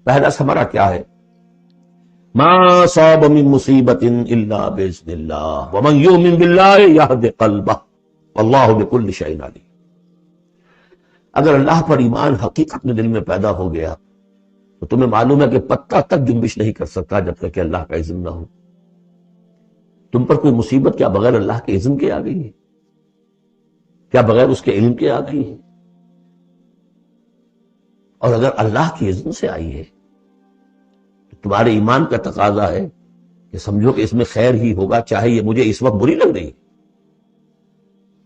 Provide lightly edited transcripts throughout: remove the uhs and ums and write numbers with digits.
پہلا ثمرہ کیا ہے؟ ما صاب من مصیبت الا باذن اللہ ومن یؤمن باللہ یہد قلبہ واللہ بکل شیء علیم۔ اگر اللہ پر ایمان حقیقت میں دل میں پیدا ہو گیا تو تمہیں معلوم ہے کہ پتہ تک جنبش نہیں کر سکتا جب تک کہ اللہ کا اذن نہ ہو۔ تم پر کوئی مصیبت کیا بغیر اللہ کے اذن کے آ گئی ہے؟ کیا بغیر اس کے علم کے آ گئی ہے؟ اور اگر اللہ کی اذن سے آئی ہے تو تمہارے ایمان کا تقاضا ہے کہ سمجھو کہ اس میں خیر ہی ہوگا، چاہے یہ مجھے اس وقت بری لگ رہی ہے،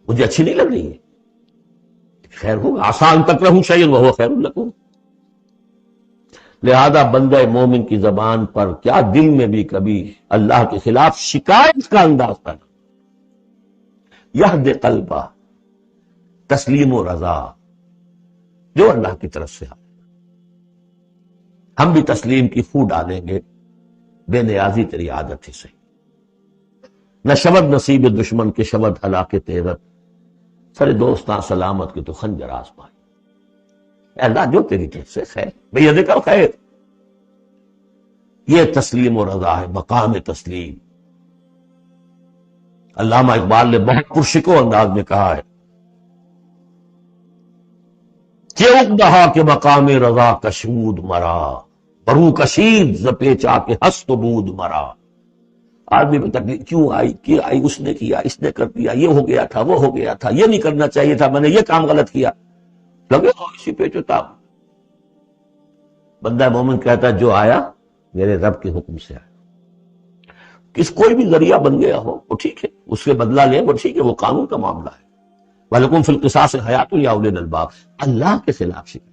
مجھے اچھی نہیں لگ رہی ہے، خیر ہوگا۔ آسان تکرہوا شیئا وہو خیر لکم۔ لہذا بندہ مومن کی زبان پر کیا دل میں بھی کبھی اللہ کے خلاف شکایت کا انداز تھا، یہد قلبہ، تسلیم و رضا، جو اللہ کی طرف سے ہم بھی تسلیم کی خو ڈالیں گے، بے نیازی تیری عادت ہی صحیح، نہ شبد نصیب دشمن کے شبد ہلاک تیرت، سر دوستاں سلامت کے تو خنجر آزمائے۔ اے اللہ جو تیری طرف سے خیر، بھئی یہ ذکر خیر، یہ تسلیم و رضا ہے، مقام تسلیم۔ علامہ اقبال نے بہت پرشکو انداز میں کہا ہے کہ اقدہا کے مقام رضا کشود مرا، برو کشید ز پیچا کے ہست و بود مرا۔ آدمی کو تکلیف کیوں آئی، کیا آئی، اس نے کیا، اس نے کر دیا، یہ ہو گیا تھا، وہ ہو گیا تھا، یہ نہیں کرنا چاہیے تھا، میں نے یہ کام غلط کیا، لگے اسی پیچو تاب۔ بندہ مومن کہتا ہے جو آیا میرے رب کے حکم سے آیا، کس کوئی بھی ذریعہ بن گیا ہو وہ ٹھیک ہے، اس سے بدلہ لیں وہ ٹھیک ہے، وہ قانون کا معاملہ ہے۔ وَلَكُمْ فِي الْقِصَاصِ حَيَاةٌ يَا أُولِي الْأَلْبَابِ، اللہ کے خلاف شکایت،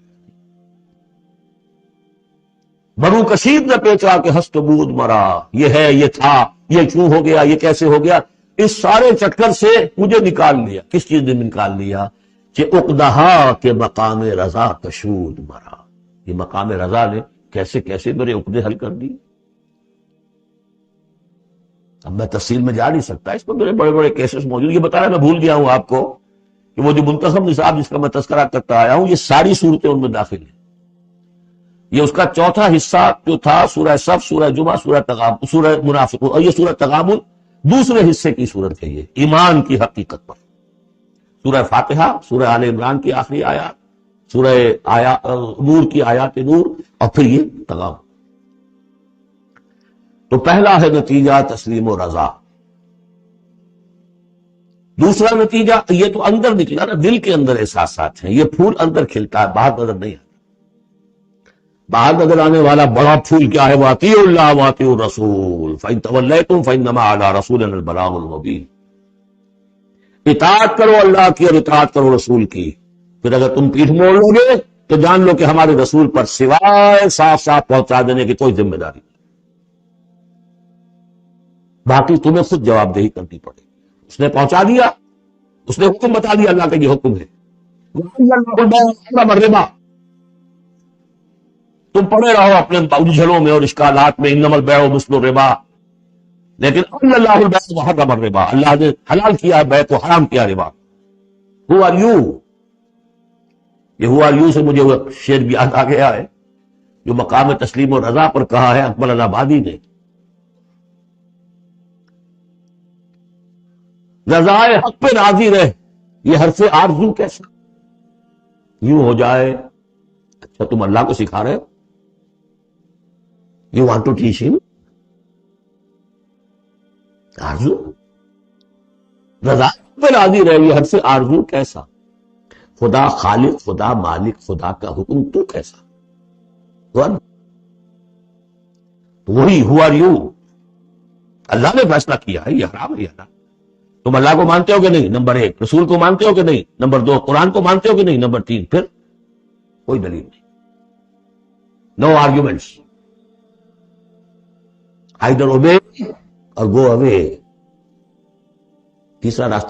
برو کشید نہ پیچا کہ ہست و بود مرا، یہ ہے، یہ تھا، یہ کیوں ہو گیا، یہ کیسے ہو گیا، اس سارے چکر سے مجھے نکال لیا۔ کس چیز نے نکال لیا؟ کہ عقدہا کے مقام رضا کشود مرا، یہ مقام رضا نے کیسے کیسے میرے عقدے حل کر دی۔ اب میں تفصیل میں جا نہیں سکتا، اس پر میرے بڑے بڑے کیسز موجود، یہ بتایا میں بھول گیا ہوں آپ کو کہ وہ جو منتخب نصاب جس کا میں تذکرہ کرتا آیا ہوں، یہ ساری صورتیں ان میں داخل ہیں۔ یہ اس کا چوتھا حصہ جو تھا سورہ صف، سورہ جمعہ، سورہ تغابن، سورہ منافقون، اور یہ سورہ تغابن دوسرے حصے کی صورت ہے، یہ ایمان کی حقیقت پر۔ سورہ فاتحہ، سورہ آل عمران کی آخری آیات، سورہ نور کی آیات نور، اور پھر یہ تغابن۔ تو پہلا ہے نتیجہ تسلیم و رضا۔ دوسرا نتیجہ، یہ تو اندر نکلا نا، دل کے اندر احساسات ہیں، یہ پھول اندر کھلتا ہے، باہر نظر نہیں آتا۔ باہر نظر آنے والا بڑا پھول کیا ہے؟ وَأَطِیعُوا اللَّهَ وَأَطِیعُوا الرَّسُولَ فَإِن تَوَلَّیْتُمْ فَإِنَّمَا عَلَىٰ رَسُولِنَا الْبَلَاغُ الْمُبِینُ۔ اطاعت کرو اللہ کی اور اطاعت کرو رسول کی، پھر اگر تم پیٹھ موڑ لو گے تو جان لو کہ ہمارے رسول پر سوائے صاف صاف پہنچا دینے کی کوئی ذمہ داری نہیں، باقی تمہیں خود جواب دہی کرنی پڑے گی۔ اس نے پہنچا دیا، اس نے حکم بتا دیا، اللہ کا یہ حکم ہے۔ تم پڑے رہو اپنے الجھنوں میں اور اشکالات میں، انما البیع مثل الربا، لیکن اللہ البیع وحرم الربا، اللہ نے حلال کیا بیع کو، حرام کیا ربا۔ Who are you؟ یہ who are you سے مجھے وہ شعر بھی یاد آ گیا ہے جو مقام تسلیم و رضا پر کہا ہے اکبر الہٰبادی نے۔ رضائے حق پہ راضی رہ، یہ حرف آرزو کیسا یوں ہو جائے۔ اچھا تم اللہ کو سکھا رہے ہو، یو وانٹ ٹو ٹیچ ہم، آرزو رضا پہ راضی رہ، یہ حرف آرزو کیسا، خدا خالق، خدا مالک، خدا کا حکم تو کیسا، وہی ہو آر یو، اللہ نے فیصلہ کیا ہے یہ حرام ہے یہ حلال۔ تم اللہ کو مانتے ہو کہ نہیں؟ نمبر 1۔ رسول کو مانتے ہو کہ نہیں؟ نمبر 2۔ قرآن کو مانتے ہو کہ نہیں؟ نمبر 3۔ پھر کوئی دلیل نہیں، نو arguments, either obey or go away، تیسرا راستہ